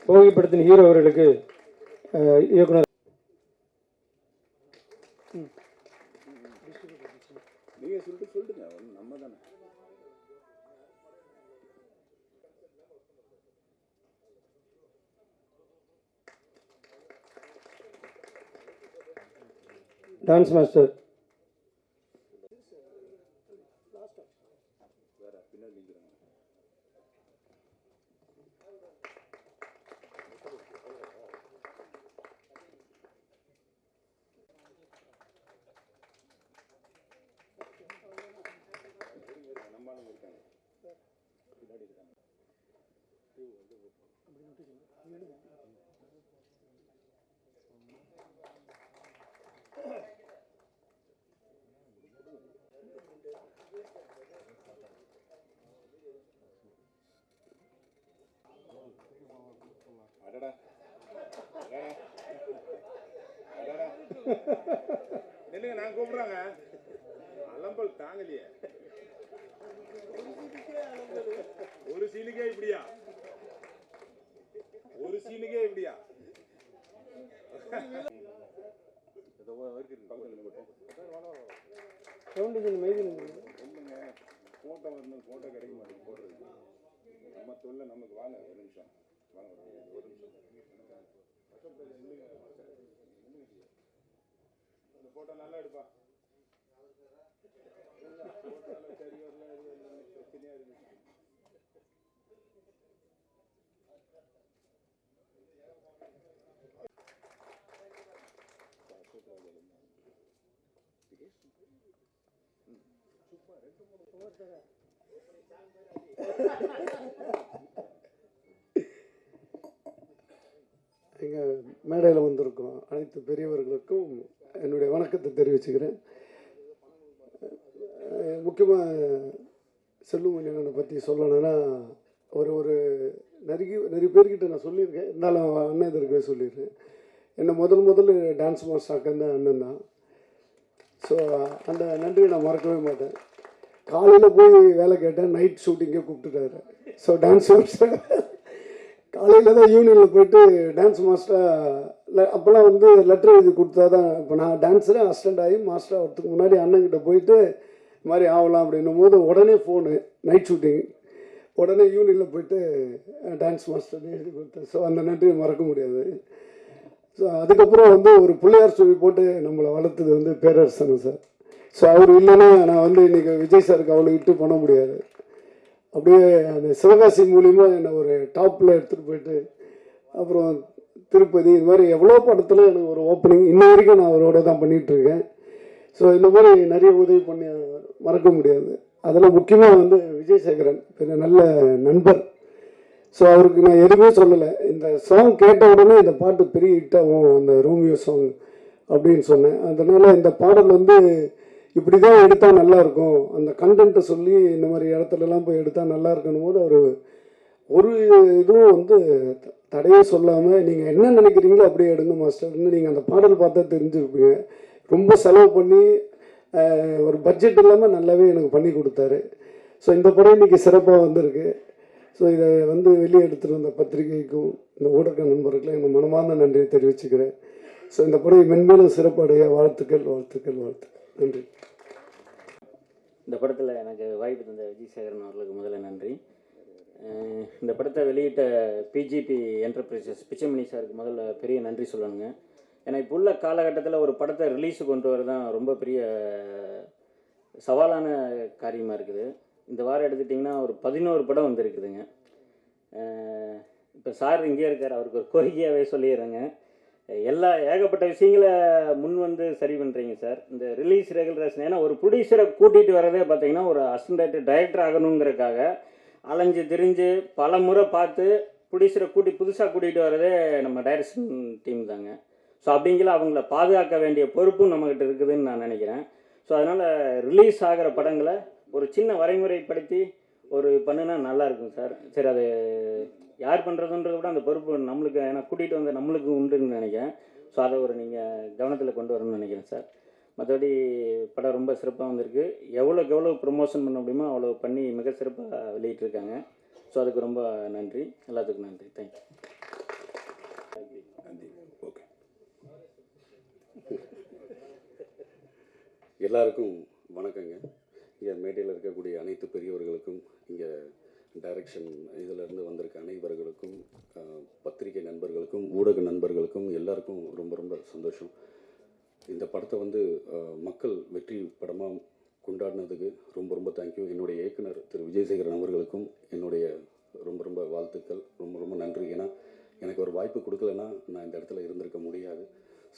போகி படத்தின் ஹீரோ அவர்களுக்கு இயக்குனர் டான்ஸ் மாஸ்டர் நில்லுங்க, நான் கூப்பிடுறாங்க. அலம்பல் தாங்கலையே. ஒரு சீனுக்கே இப்படியா? ஒரு சீனுக்கே இப்படியா? போட்டோ வந்து போட்டோ கிடைக்க மாட்டேங்குது போடுறது. நம்ம தொல்லை நமக்கு. வாங்க ஒரு நிமிஷம், வாங்க ஒரு நிமிஷம். அந்த போட்டோ நல்லா எடுப்பா. சரி வரல, பிரச்சனையா இருக்கு. எங்கள் மேடையில் வந்திருக்கோம் அனைத்து பெரியவர்களுக்கும் என்னுடைய வணக்கத்தை தெரிவிச்சுக்கிறேன். முக்கியமாக செல்லுமணியனை பற்றி சொல்லணும்னா ஒரு நிறைய பேர்கிட்ட நான் சொல்லியிருக்கேன். இருந்தாலும் அண்ணன் இதற்கே சொல்லிடுறேன். என்னை முதல்ல டான்ஸ் மாஸ்டர் ஆக்கியிருந்த அண்ணன் தான். ஸோ அந்த நன்றியை நான் மறக்கவே மாட்டேன். காலையில் போய் வேலை கேட்டேன், நைட் ஷூட்டிங்கே கூப்பிட்டுட்டாரு. ஸோ டான்ஸ் மாஸ்டர் காலையில் தான் யூனியனில் போயிட்டு டான்ஸ் மாஸ்டராக அப்போல்லாம் வந்து லெட்டர் எழுதி கொடுத்தா தான். இப்போ நான் டான்ஸராக அசிஸ்டண்ட் ஆகி மாஸ்டர் ஆகிறதுக்கு முன்னாடி அண்ணன்கிட்ட போயிட்டு இது மாதிரி ஆகலாம் அப்படின்னும் போது உடனே ஃபோனு, நைட் ஷூட்டிங், உடனே யூனியனில் போயிட்டு டான்ஸ் மாஸ்டர் எழுதி கொடுத்தேன். ஸோ அந்த நன்றியை மறக்க முடியாது. ஸோ அதுக்கப்புறம் வந்து ஒரு பிள்ளையார் சொல்லி போட்டு நம்மளை வளர்த்தது வந்து பேரரசன் சார். ஸோ அவர் இல்லைன்னா நான் வந்து இன்றைக்கி விஜய் சாருக்கு அவ்வளோ இட்டு பண்ண முடியாது. அப்படியே அந்த சிவகாசி மூலியமாக என்னை ஒரு டாப்பில் எடுத்துகிட்டு போயிட்டு அப்புறம் திருப்பதி இது மாதிரி எவ்வளோ படத்தில் எனக்கு ஒரு ஓப்பனிங் இன்ன வரைக்கும் நான் அவரோட தான் பண்ணிகிட்ருக்கேன். ஸோ இந்த மாதிரி நிறைய உதவி பண்ணி மறக்க முடியாது. அதில் முக்கியமாக வந்து விஜய் சேகரன் பெரிய நல்ல நண்பர். ஸோ அவருக்கு நான் எதுவுமே சொல்லலை. இந்த சாங் கேட்ட உடனே இந்த பாட்டு பெரிய ஹிட்டாகும், அந்த ரோமியோ சாங் அப்படின்னு சொன்னேன். அதனால் இந்த பாடல் வந்து இப்படி தான் எடுத்தால் நல்லாயிருக்கும், அந்த கண்டென்ட்டை சொல்லி இந்த மாதிரி இடத்துலலாம் போய் எடுத்தால் நல்லா இருக்கணும் போது அவர் ஒரு இதுவும் வந்து தடையே சொல்லாமல் நீங்கள் என்ன நினைக்கிறீங்களோ அப்படியே எடுங்க மாஸ்டர்னு நீங்கள் அந்த பாடல் பார்த்தா தெரிஞ்சுருப்பீங்க. ரொம்ப செலவு பண்ணி ஒரு பட்ஜெட் இல்லாமல் நல்லாவே எனக்கு பண்ணி கொடுத்தாரு. ஸோ இந்த படம் இன்றைக்கி சிறப்பாக வந்திருக்கு. ஸோ இதை வந்து வெளியே எடுத்துகிட்டு வந்த பத்திரிகைக்கும் இந்த ஊடக நண்பர்களுக்கும் எங்கள் மனமார்ந்த நன்றியை தெரிவிச்சுக்கிறேன். ஸோ இந்த படம் மென்மேலும் சிறப்படைய வாழ்த்துக்கள். நன்றி. இந்த படத்தில் எனக்கு வாய்ப்பு தந்த விஜய் சேகரன் அவர்களுக்கு முதல்ல நன்றி. இந்த படத்தை வெளியிட்ட பிஜிபி என்டர்பிரைசஸ் பிச்சைமணி சாருக்கு முதல்ல பெரிய நன்றி சொல்லணுங்க. ஏன்னா இப்போ உள்ள காலகட்டத்தில் ஒரு படத்தை ரிலீஸு கொண்டு வர தான் ரொம்ப பெரிய சவாலான காரியமாக இருக்குது. இந்த வாரம் எடுத்துட்டிங்கன்னா ஒரு 11 படம் வந்துருக்குதுங்க. இப்போ சார் இங்கே இருக்கார், அவருக்கு ஒரு கோரிக்கையாகவே சொல்லிடுறேங்க. ஏகப்பட்ட விஷயங்களை முன் வந்து சரி பண்ணுறீங்க சார். இந்த ரிலீஸ் ரெகுலரேஷன், ஏன்னா ஒரு ப்ரொடியூசரை கூட்டிகிட்டு வரதே பார்த்தீங்கன்னா ஒரு அசிஸ்டன்ட் டைரக்டர் ஆகணுங்கிறதுக்காக அலைஞ்சு திரிஞ்சு பல முறை பார்த்து ப்ரொடியூசரை புதுசாக கூட்டிகிட்டு வரதே நம்ம டைரக்ஷன் டீம் தாங்க. ஸோ அப்படிங்கிற அவங்கள பாதுகாக்க வேண்டிய பொறுப்பும் நம்மக்கிட்ட இருக்குதுன்னு நான் நினைக்கிறேன். ஸோ அதனால் ரிலீஸ் ஆகிற படங்களை ஒரு சின்ன வரைமுறைப்படுத்தி ஒரு பண்ணுனா நல்லாயிருக்கும் சார். சரி, அது யார் பண்ணுறதுன்றத விட அந்த பொறுப்பு நம்மளுக்கு, ஏன்னா கூட்டிகிட்டு வந்த நம்மளுக்கு உண்டுன்னு நினைக்கிறேன். ஸோ அதை ஒரு நீங்கள் கவனத்தில் கொண்டு வரணும்னு நினைக்கிறேன் சார். மற்றபடி படம் ரொம்ப சிறப்பாக வந்திருக்கு. எவ்வளோக்கு எவ்வளோ ப்ரொமோஷன் பண்ண முடியுமோ அவ்வளோ பண்ணி மிக சிறப்பாக வெளியிட்டிருக்காங்க. ஸோ அதுக்கு ரொம்ப நன்றி. எல்லாத்துக்கும் நன்றி. தேங்க்யூ. எல்லாருக்கும் வணக்கங்க. இங்கே மேடையில் இருக்கக்கூடிய அனைத்து பெரியவர்களுக்கும், இங்கே டைரக்ஷன் இதிலிருந்து வந்திருக்க அனைவர்களுக்கும், பத்திரிகை நண்பர்களுக்கும், ஊடக நண்பர்களுக்கும் எல்லாருக்கும் ரொம்ப ரொம்ப சந்தோஷம். இந்த படத்தை மக்கள் வெற்றி படமாக கொண்டாடினதுக்கு ரொம்ப ரொம்ப தேங்க்யூ. என்னுடைய இயக்குனர் திரு விஜயசேகரன் அவர்களுக்கும் என்னுடைய ரொம்ப ரொம்ப வாழ்த்துக்கள். ரொம்ப ரொம்ப நன்றி. ஏன்னா எனக்கு ஒரு வாய்ப்பு கொடுக்கலன்னா நான் இந்த இடத்துல இருந்திருக்க முடியாது.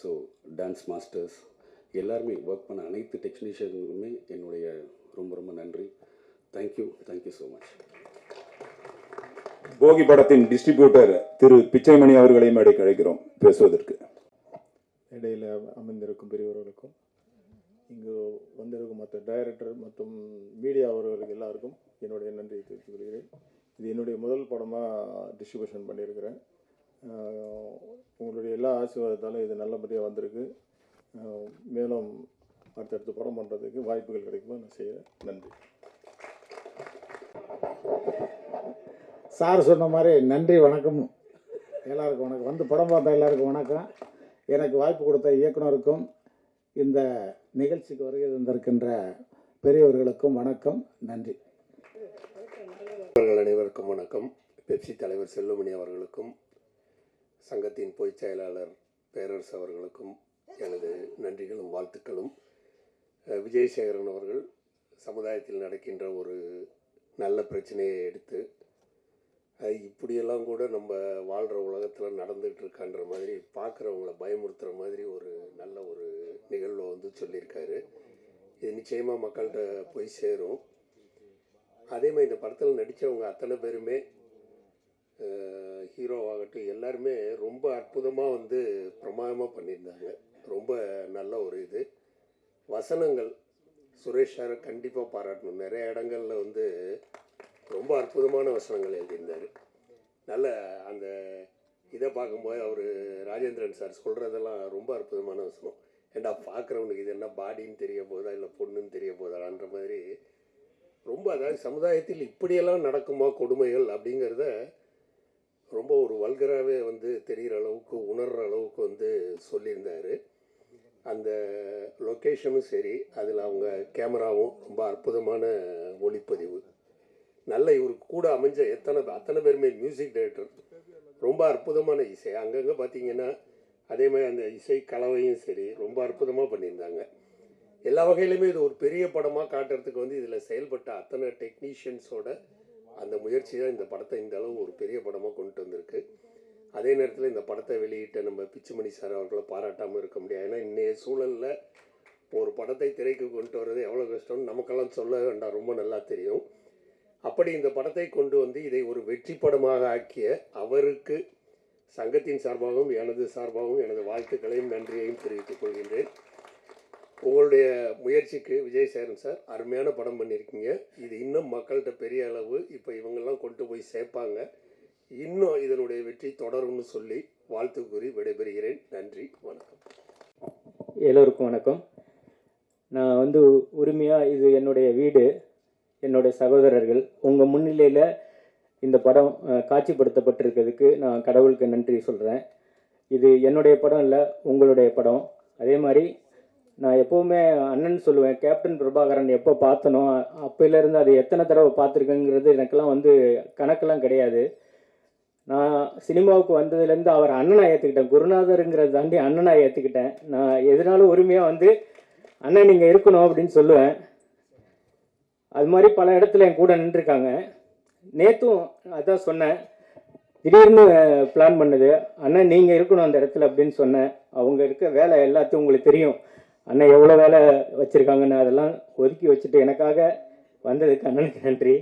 ஸோ டான்ஸ் மாஸ்டர்ஸ் எல்லாருமே ஒர்க் பண்ண அனைத்து டெக்னீஷியனுக்குமே என்னுடைய ரொம்ப ரொம்ப நன்றி. Thank you so much. போகி படத்தின் டிஸ்ட்ரிபியூட்டர் திரு பிச்சைமணி அவர்களையும் மேடைக்கு அழைக்கிறோம் பேசுவதற்கு. இடையில் அமைந்திருக்கும் பெரியவர்களுக்கும், இங்கு வந்திருக்கும் மற்ற டைரக்டர் மற்றும் மீடியா அவர்களுக்கு எல்லாருக்கும் என்னுடைய நன்றியை தெரிவித்துக் கொள்கிறேன். இது என்னுடைய முதல் படமாக டிஸ்ட்ரிபியூஷன் பண்ணியிருக்கிறேன். உங்களுடைய எல்லா ஆசீர்வாதத்தாலும் இது நல்லபடியாக வந்திருக்கு. மேலும் அடுத்தடுத்து படம் பண்ணுறதுக்கு வாய்ப்புகள் கிடைக்குமா நான் செய்கிறேன். நன்றி. சார் சொன்ன மாதிரி நன்றி, வணக்கம் எல்லாருக்கும். வணக்கம். வந்து படம் பார்த்த எல்லாருக்கும் வணக்கம். எனக்கு வாய்ப்பு கொடுத்த இயக்குனருக்கும் இந்த நிகழ்ச்சிக்கு வருகை தந்திருக்கின்ற பெரியவர்களுக்கும் வணக்கம், நன்றி. அனைவருக்கும் வணக்கம். பெப்சி தலைவர் செல்லுமணி அவர்களுக்கும், சங்கத்தின் பொதுச் செயலாளர் பேரரசு அவர்களுக்கும் எனது நன்றிகளும் வாழ்த்துக்களும். விஜயசேகரன் அவர்கள் சமுதாயத்தில் நடக்கின்ற ஒரு நல்ல பிரச்சனையை எடுத்து இப்படியெல்லாம் கூட நம்ம வாழ்கிற உலகத்தில் நடந்துகிட்டு இருக்கான்ற மாதிரி பார்க்குறவங்கள பயமுறுத்துகிற மாதிரி ஒரு நல்ல ஒரு நிகழ்வை சொல்லியிருக்காரு. இது நிச்சயமாக மக்கள்கிட்ட போய் சேரும். அதே மாதிரி இந்த படத்தில் நடித்தவங்க அத்தனை பேருமே, ஹீரோவாகட்டும், எல்லாருமே ரொம்ப அற்புதமாக பிரமாதமாக பண்ணியிருந்தாங்க. ரொம்ப நல்ல ஒரு இது. வசனங்கள் சுரேஷ் சாரை கண்டிப்பாக பாராட்டணும். நிறைய இடங்களில் ரொம்ப அற்புதமான வசனங்கள் எழுதியிருந்தார். நல்ல அந்த இதை பார்க்கும்போது அவர் ராஜேந்திரன் சார் சொல்கிறதெல்லாம் ரொம்ப அற்புதமான வசனம். ஏண்டா பார்க்குறவனுக்கு இது என்ன பாடின்னு தெரிய போதா இல்லை பொண்ணுன்னு தெரிய போதான்ற மாதிரி ரொம்ப, அதாவது சமுதாயத்தில் இப்படியெல்லாம் நடக்குமா கொடுமைகள் அப்படிங்கிறத ரொம்ப ஒரு வல்கராகவே தெரிகிற அளவுக்கு, உணர்கிற அளவுக்கு சொல்லியிருந்தார். அந்த லொக்கேஷனும் சரி, அதில் அவங்க கேமராவும் ரொம்ப அற்புதமான ஒளிப்பதிவு. நல்ல இவருக்கு கூட அமைஞ்ச அத்தனை பேருமே மியூசிக் டைரக்டர் ரொம்ப அற்புதமான இசை. அங்கங்கே பார்த்தீங்கன்னா அதே மாதிரி அந்த இசை கலவையும் சரி ரொம்ப அற்புதமாக பண்ணியிருந்தாங்க. எல்லா வகையிலுமே இது ஒரு பெரிய படமாக காட்டுறதுக்கு இதில் செயல்பட்ட அத்தனை டெக்னீஷியன்ஸோட அந்த முயற்சி தான் இந்த படத்தை இந்த அளவு ஒரு பெரிய படமாக கொண்டு வந்திருக்கு. அதே நேரத்தில் இந்த படத்தை வெளியிட்ட நம்ம பிச்சுமணி சார் அவர்களை பாராட்டாமல் இருக்க முடியாது. ஏன்னா இன்றைய சூழலில் ஒரு படத்தை திரைக்கு கொண்டு வர்றது எவ்வளோ கஷ்டம்னு நமக்கெல்லாம் சொல்ல வேண்டாம், ரொம்ப நல்லா தெரியும். அப்படி இந்த படத்தை கொண்டு இதை ஒரு வெற்றி படமாக ஆக்கிய அவருக்கு சங்கத்தின் சார்பாகவும் எனது சார்பாகவும் எனது வாழ்த்துக்களையும் நன்றியையும் தெரிவித்துக் கொள்கின்றேன். உங்களுடைய முயற்சிக்கு விஜயசேகரன் சார் அருமையான படம் பண்ணியிருக்கீங்க. இது இன்னும் மக்கள்கிட்ட பெரிய அளவு இப்போ இவங்கெல்லாம் கொண்டு போய் சேர்ப்பாங்க. இன்னும் இதனுடைய வெற்றி தொடரும்னு சொல்லி வாழ்த்து கூறி விடைபெறுகிறேன். நன்றி, வணக்கம். எல்லோருக்கும் வணக்கம். நான் உரிமையாக இது என்னுடைய வீடு, என்னுடைய சகோதரர்கள், உங்கள் முன்னிலையில் இந்த படம் காட்சிப்படுத்தப்பட்டிருக்கிறதுக்கு நான் கடவுளுக்கு நன்றி சொல்கிறேன். இது என்னுடைய படம் இல்லை, உங்களுடைய படம். அதே மாதிரி நான் எப்போவுமே அண்ணன் சொல்லுவேன், கேப்டன் பிரபாகரன் எப்போ பார்த்தனோ அப்போலேருந்து அது எத்தனை தடவை பார்த்துருக்கேங்கிறது எனக்கெல்லாம் கணக்கெல்லாம் கிடையாது. நான் சினிமாவுக்கு வந்ததுலேருந்து அவர் அண்ணனாக ஏற்றுக்கிட்டேன். குருநாதருங்கிறத தாண்டி அண்ணனாக ஏற்றுக்கிட்டேன். நான் எதனாலும் உரிமையாக அண்ணன் நீங்கள் இருக்கணும் அப்படின்னு சொல்லுவேன். அது மாதிரி பல இடத்துல என் கூட நின்றுருக்காங்க. நேற்றும் அதான் சொன்னேன், திடீர்னு பிளான் பண்ணுது, அண்ணன் நீங்கள் இருக்கணும் அந்த இடத்துல அப்படின்னு சொன்னேன். அவங்க இருக்க வேலை எல்லாத்தையும் உங்களுக்கு தெரியும், அண்ணன் எவ்வளோ வேலை வச்சுருக்காங்கன்னு. அதெல்லாம் ஒதுக்கி வச்சுட்டு எனக்காக வந்ததுக்கு அண்ணனுக்கு நன்றி.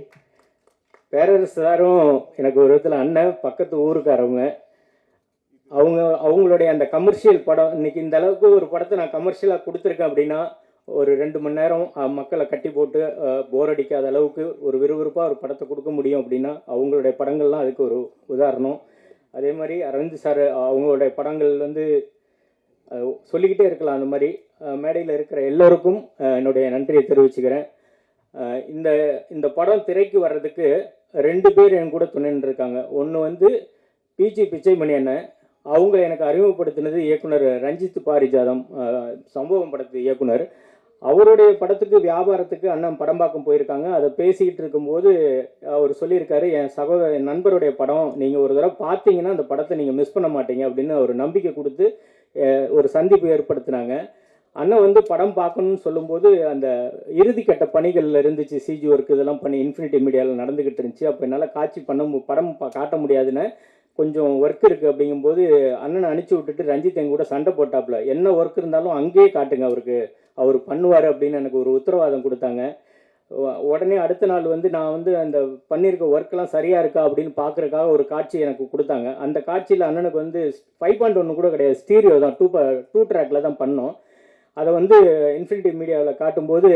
பேரரசு சாரும் எனக்கு ஒரு விதத்தில் அண்ணன், பக்கத்து ஊருக்காரவங்க. அவங்களுடைய அந்த கமர்ஷியல் படம், இன்னைக்கு இந்த அளவுக்கு ஒரு படத்தை நான் கமர்ஷியலாக கொடுத்துருக்கேன் அப்படின்னா ஒரு 2 மணி நேரம் மக்களை கட்டி போட்டு போர் அடிக்காத அளவுக்கு ஒரு விறுவிறுப்பாக ஒரு படத்தை கொடுக்க முடியும் அப்படின்னா அவங்களுடைய படங்கள்லாம் அதுக்கு ஒரு உதாரணம். அதே மாதிரி அரவிந்த் சார் அவங்களுடைய படங்கள் சொல்லிக்கிட்டே இருக்கலாம். அந்த மாதிரி மேடையில் இருக்கிற எல்லோருக்கும் என்னுடைய நன்றியை தெரிவிச்சுக்கிறேன். இந்த படம் திரைக்கு வர்றதுக்கு 2 பேர் என் கூட துணைன்னு இருக்காங்க. ஒன்று பிஜி பிச்சைமணி அண்ணன், அவங்க எனக்கு அறிமுகப்படுத்தினது இயக்குனர் ரஞ்சித் பாரிஜாதம், சம்பவம் படத்து இயக்குனர். அவருடைய படத்துக்கு வியாபாரத்துக்கு அண்ணன் படம் பார்க்க போயிருக்காங்க. அதை பேசிக்கிட்டு இருக்கும்போது அவர் சொல்லியிருக்காரு, என் நண்பருடைய படம் நீங்கள் ஒரு தடவை பார்த்தீங்கன்னா அந்த படத்தை நீங்கள் மிஸ் பண்ண மாட்டீங்க அப்படின்னு ஒரு நம்பிக்கை கொடுத்து ஒரு சந்திப்பு ஏற்படுத்தினாங்க. அண்ணன் வந்து படம் பார்க்கணும்னு சொல்லும்போது அந்த இறுதிக்கட்ட பணிகளில் இருந்துச்சு, சிஜி ஒர்க் இதெல்லாம் பண்ணி இன்ஃபினிட்டி மீடியாவில் நடந்துக்கிட்டு இருந்துச்சு. அப்போ என்னால் காட்சி படம் காட்ட முடியாதுன்னு கொஞ்சம் ஒர்க் இருக்குது அப்படிங்கும்போது அண்ணனை அனுப்பிச்சி விட்டுட்டு ரஞ்சித் எங்க கூட சண்டை போட்டாப்புல, என்ன ஒர்க் இருந்தாலும் அங்கேயே காட்டுங்க அவர் பண்ணுவார் அப்படின்னு எனக்கு ஒரு உத்தரவாதம் கொடுத்தாங்க. உடனே அடுத்த நாள் வந்து நான் வந்து அந்த பண்ணியிருக்க ஒர்க்கெலாம் சரியாக இருக்கா அப்படின்னு பார்க்குறக்காக ஒரு காட்சி எனக்கு கொடுத்தாங்க. அந்த காட்சியில் அண்ணனுக்கு வந்து 5.1 கூட கிடையாது, ஸ்டீரியோ தான், 2 ட்ராக்கில் தான் பண்ணோம். அதை வந்து இன்ஃபினிட்டி மீடியாவில் காட்டும்போது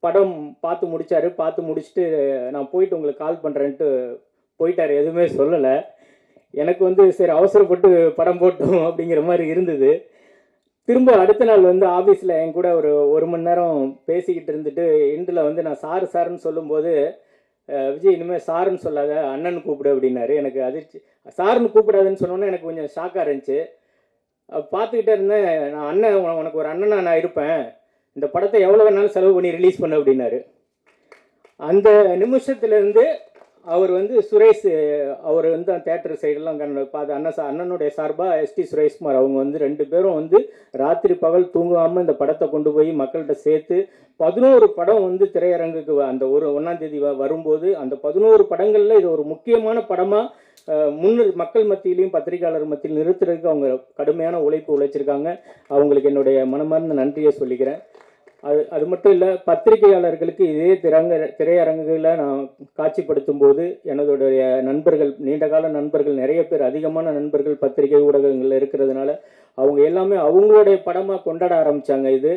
படம் பார்த்து முடித்தார். பார்த்து முடிச்சுட்டு நான் போயிட்டு உங்களுக்கு கால் பண்ணுறேன்ட்டு போயிட்டார், எதுவுமே சொல்லலை. எனக்கு வந்து சரி அவசரப்பட்டு படம் போட்டோம் அப்படிங்கிற மாதிரி இருந்தது. திரும்ப அடுத்த நாள் வந்து ஆஃபீஸில் என் கூட ஒரு மணி நேரம் பேசிக்கிட்டு இருந்துட்டு எண்டில் வந்து நான் சாருன்னு சொல்லும்போது, விஜய் இனிமேல் சாருன்னு சொல்லாத அண்ணன் கூப்பிடு அப்படின்னாரு. எனக்கு அதிர்ச்சி. சாருன்னு கூப்பிடாதுன்னு சொன்னோன்னே எனக்கு கொஞ்சம் ஷாக்காக இருந்துச்சு. பார்த்துக்கிட்டே இருந்தேன். நான் அண்ணன், உனக்கு ஒரு அண்ணனா நான் இருப்பேன், இந்த படத்தை எவ்வளோ வேணாலும் செலவு பண்ணி ரிலீஸ் பண்ணு அப்படின்னாரு. அந்த நிமிஷத்துலேருந்து அவர் வந்து சுரேஷ், அவர் வந்து தேட்டர் சைடெல்லாம் பார்த்து அண்ணனுடைய சார்பாக எஸ்டி சுரேஷ்குமார் அவங்க வந்து 2 பேரும் வந்து ராத்திரி பகல் தூங்காமல் இந்த படத்தை கொண்டு போய் மக்கள்கிட்ட சேர்த்து 11 படம் வந்து திரையரங்குக்கு அந்த 1ஆம் தேதி வரும்போது அந்த 11 படங்களில் இது ஒரு முக்கியமான படமாக மக்கள் மத்தியிலையும் பத்திரிகையாளர் மத்தியில் நிறுத்துறதுக்கு அவங்க கடுமையான உழைப்பு உழைச்சிருக்காங்க. அவங்களுக்கு என்னுடைய மனமார்ந்த நன்றியை சொல்லிக்கிறேன். அது மட்டும் இல்லை, பத்திரிகையாளர்களுக்கு இதே திரையரங்குகளை நான் காட்சிப்படுத்தும் போது எனதுடைய நண்பர்கள், நீண்டகால நண்பர்கள், நிறைய பேர், அதிகமான நண்பர்கள் பத்திரிகை ஊடகங்களில் இருக்கிறதுனால அவங்க எல்லாமே அவங்களுடைய படமாக கொண்டாட ஆரம்பித்தாங்க. இது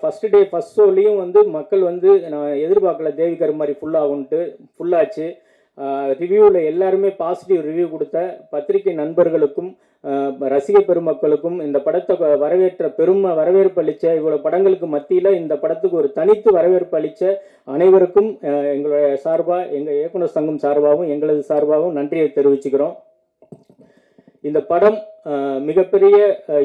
ஃபஸ்ட் டே ஃபஸ்ட் ஷோலையும் வந்து மக்கள் வந்து நான் எதிர்பார்க்கல தேவிகர் மாதிரி ஃபுல்லாச்சு. ரிவ்யூவில் எல்லாருமே பாசிட்டிவ் ரிவ்யூ கொடுத்த பத்திரிகை நண்பர்களுக்கும் ரசிக பெருமக்களுக்கும் இந்த படத்தை வரவேற்பு அளித்த இவ்வளோ படங்களுக்கு மத்தியில் இந்த படத்துக்கு ஒரு தனித்து வரவேற்பு அளித்த அனைவருக்கும் எங்களுடைய சார்பாக, எங்கள் இயக்குனர் சங்கம் சார்பாகவும் எங்களது சார்பாகவும் நன்றியை தெரிவிச்சுக்கிறோம். இந்த படம்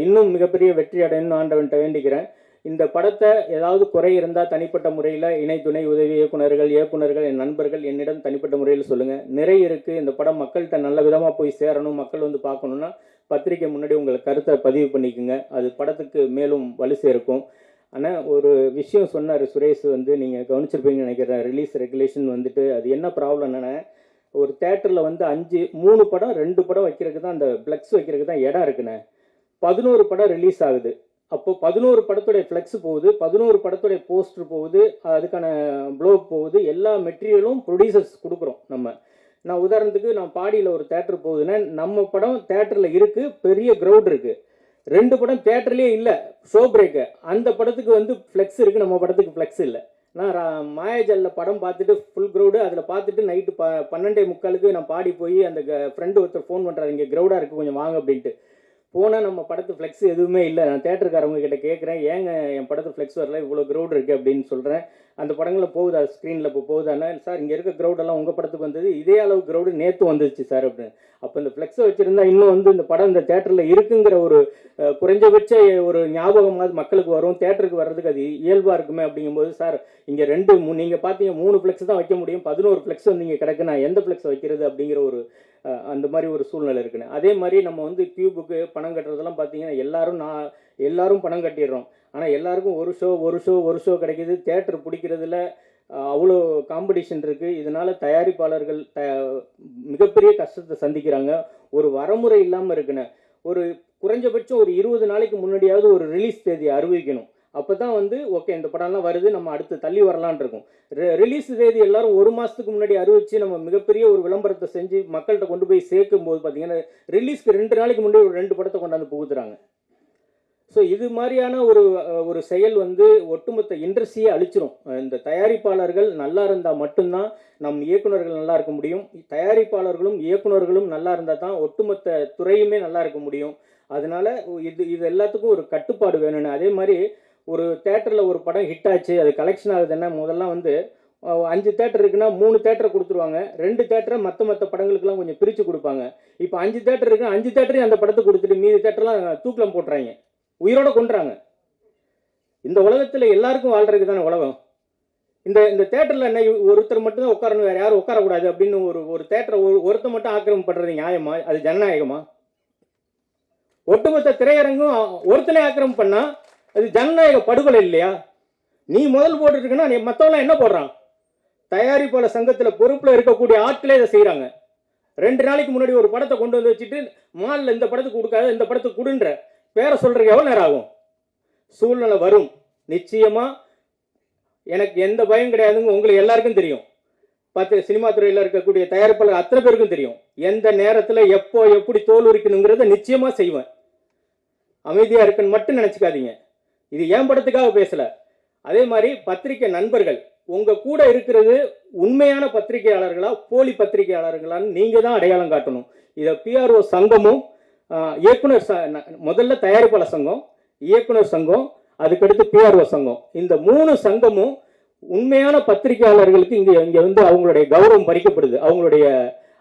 இன்னும் மிகப்பெரிய வெற்றி அடையணும்னு ஆண்டவன்கிட்ட வேண்டிக்கிறேன். இந்த படத்தை ஏதாவது குறை இருந்தால் தனிப்பட்ட முறையில் இணை துணை உதவி இயக்குனர்கள் என் நண்பர்கள் என்னிடம் தனிப்பட்ட முறையில் சொல்லுங்கள். நிறைய இருக்குது. இந்த படம் மக்கள்கிட்ட நல்ல விதமாக போய் சேரணும், மக்கள் வந்து பார்க்கணுன்னா பத்திரிக்கை முன்னாடி உங்கள் கருத்தை பதிவு பண்ணிக்கோங்க. அது படத்துக்கு மேலும் வலு சேர்க்கும். ஆனால் ஒரு விஷயம் சொன்னார் சுரேஷ், வந்து நீங்கள் கவனிச்சிருப்பீங்கன்னு நினைக்கிறேன். ரிலீஸ் ரெகுலேஷன் வந்துட்டு அது என்ன ப்ராப்ளம்னா, ஒரு தேட்டரில் வந்து 3 படம் 2 படம் வைக்கிறதுக்கு தான், அந்த ஃப்ளெக்ஸ் வைக்கிறதுக்கு தான் இடம் இருக்குண்ணே. 11 படம் ரிலீஸ் ஆகுது. அப்போ 11 படத்துடைய ஃப்ளெக்ஸ் போகுது, 11 படத்துடைய போஸ்டர் போகுது, அதுக்கான ப்ளோ போகுது, எல்லா மெட்டீரியலும் ப்ரொடியூசர்ஸ் கொடுக்குறோம் நம்ம. நான் உதாரணத்துக்கு நான் பாடியில் ஒரு தேட்டர் போகுதுன்னா நம்ம படம் தேட்டரில் இருக்குது, பெரிய க்ரௌட் இருக்குது. 2 படம் தேட்டர்லேயே இல்லை, ஷோ பிரேக்கு. அந்த படத்துக்கு வந்து ஃப்ளெக்ஸ் இருக்குது, நம்ம படத்துக்கு ஃப்ளெக்ஸ் இல்லை. நான் மாயாஜாலில் படம் பார்த்துட்டு ஃபுல் க்ரௌடு, அதில் பார்த்துட்டு நைட்டு 12:45 நான் பாடி போய் அந்த ஃப்ரெண்டு ஒருத்தர் ஃபோன் பண்ணுறாரு, இங்கே க்ரௌடாக இருக்குது கொஞ்சம் வாங்க அப்படின்ட்டு. போனால் நம்ம படத்து ஃப்ளெக்ஸ் எதுவுமே இல்லை. நான் தேட்டருக்காரவங்க கிட்ட கேட்குறேன், ஏங்க என் படத்து ஃப்ளெக்ஸ் வரல, இவ்வளோ க்ரௌட் இருக்குது அப்படின்னு சொல்கிறேன். அந்த படங்களில் போகுதா, ஸ்க்ரீனில் இப்போ போகுதானே சார், இங்கே இருக்க க்ரௌடெல்லாம் உங்கள் படத்துக்கு வந்தது, இதே அளவு க்ரௌடு நேற்று வந்துருச்சு சார் அப்படின்னு. அப்போ இந்த ஃப்ளெக்ஸை வச்சுருந்தா இன்னும் வந்து இந்த படம் இந்த தேட்டரில் இருக்குங்கிற ஒரு குறைஞ்சபட்ச ஒரு ஞாபகமாவது மக்களுக்கு வரும், தேட்டருக்கு வர்றதுக்கு அது இயல்பாக இருக்குமே. அப்படிங்கும்போது சார் இங்கே நீங்கள் பார்த்தீங்க 3 ஃப்ளெக்ஸ் தான் வைக்க முடியும், 11 ஃப்ளெக்ஸ் வந்து இங்கே கிடக்கு, நான் எந்த ஃப்ளெக்ஸை வைக்கிறது அப்படிங்கிற ஒரு அந்த மாதிரி ஒரு சூழ்நிலை இருக்குன்னு. அதே மாதிரி நம்ம வந்து டியூபுக்கு பணம் கட்டுறதெல்லாம் பார்த்தீங்கன்னா எல்லாரும் பணம் கட்டிடுறோம். ஆனால் எல்லாருக்கும் ஒரு ஷோ கிடைக்கிது. தேட்டர் பிடிக்கிறதுல அவ்வளோ காம்படிஷன் இருக்குது. இதனால் தயாரிப்பாளர்கள் மிகப்பெரிய கஷ்டத்தை சந்திக்கிறாங்க. ஒரு வரமுறை இல்லாமல் இருக்குன்னு. ஒரு குறைஞ்சபட்சம் ஒரு 20 நாளைக்கு முன்னாடியாவது ஒரு ரிலீஸ் தேதியை அறிவிக்கணும். அப்போ தான் வந்து ஓகே இந்த படம்லாம் வருது, நம்ம அடுத்து தள்ளி வரலான் இருக்கும். ரிலீஸ் தேதி எல்லாரும் 1 மாதத்துக்கு முன்னாடி அறிவித்து நம்ம மிகப்பெரிய ஒரு விளம்பரத்தை செஞ்சு மக்கள்கிட்ட கொண்டு போய் சேர்க்கும் போது பார்த்தீங்கன்னா ரிலீஸ்க்கு 2 நாளைக்கு முன்னாடி ஒரு 2 படத்தை கொண்டாந்து புகுத்துறாங்க. ஸோ இது மாதிரியான ஒரு செயல் வந்து ஒட்டுமொத்த இண்டஸ்ட்ரியை அழிச்சிரும். இந்த தயாரிப்பாளர்கள் நல்லா இருந்தால் மட்டும்தான் நம் இயக்குநர்கள் நல்லா இருக்க முடியும். தயாரிப்பாளர்களும் இயக்குநர்களும் நல்லா இருந்தால் தான் ஒட்டுமொத்த துறையுமே நல்லா இருக்க முடியும். அதனால இது எல்லாத்துக்கும் ஒரு கட்டுப்பாடு வேணும்னு. அதே மாதிரி ஒரு தேட்டரில் ஒரு படம் ஹிட் ஆச்சு, அது கலெக்ஷன் ஆகுதுன்னா முதல்ல வந்து 5 தேட்டர் இருக்குன்னா 3 தேட்டரை கொடுத்துருவாங்க, 2 தேட்டரை மற்ற படங்களுக்குலாம் கொஞ்சம் பிரித்து கொடுப்பாங்க. இப்போ 5 தேட்டர் இருக்குன்னா 5 தேட்டரையும் அந்த படத்தை கொடுத்துட்டு மீதி தேட்டர்லாம் தூக்கிலம் போட்டுறாங்க, உயிரோட கொண்டுறாங்க. இந்த உலகத்தில் எல்லாருக்கும் வாழ்றதுக்கு தானே உலகம். இந்த இந்த தேட்டரில் என்ன ஒருத்தர் மட்டும்தான் உட்காரணும், வேறு யாரும் உட்காரக்கூடாது அப்படின்னு ஒரு தேட்டரை ஒருத்தர் மட்டும் ஆக்கிரமிப்பு பண்ணுறது நியாயமா? அது ஜனநாயகமா? ஒட்டுமொத்த திரையரங்கும் ஒருத்தனை ஆக்கிரமிப்பு பண்ணால் அது ஜனநாயக படுகொலை இல்லையா? நீ முதல் போட்டுருக்குன்னா நீ மற்றவங்களாம் என்ன போடுறான்? தயாரிப்பாளர் சங்கத்தில் பொறுப்பில் இருக்கக்கூடிய ஆட்களே இதை செய்கிறாங்க. 2 நாளைக்கு முன்னாடி ஒரு படத்தை கொண்டு வந்து வச்சுட்டு மாலில் இந்த படத்துக்கு கொடுக்காத இந்த படத்துக்கு கொடுன்ற பேரை சொல்கிறதுக்கு எவ்வளோ நேரம் ஆகும்? சூழ்நிலை வரும் நிச்சயமாக. எனக்கு எந்த பயம் கிடையாதுங்க, உங்களுக்கு எல்லாருக்கும் தெரியும். சினிமா துறையில் இருக்கக்கூடிய தயாரிப்பாளர் அத்தனை பேருக்கும் தெரியும். எந்த நேரத்தில் எப்போ எப்படி தோல் உரிக்கணுங்கிறத நிச்சயமாக செய்வேன். அமைதியாக இருக்குன்னு மட்டும் நினச்சிக்காதீங்க. இது என் படத்துக்காக பேசலை. அதே மாதிரி பத்திரிகை நண்பர்கள் உங்கள் கூட இருக்கிறது உண்மையான பத்திரிகையாளர்களா போலி பத்திரிகையாளர்களான்னு நீங்கள் தான் அடையாளம் காட்டணும். இதை பிஆர்ஓ சங்கமும் இயக்குனர் முதல்ல தயாரிப்பாளர் சங்கம், இயக்குனர் சங்கம், அதுக்கடுத்து பிஆர்ஓ சங்கம், இந்த 3 சங்கமும் உண்மையான பத்திரிகையாளர்களுக்கு இங்கே வந்து அவங்களுடைய கௌரவம் பறிக்கப்படுது, அவங்களுடைய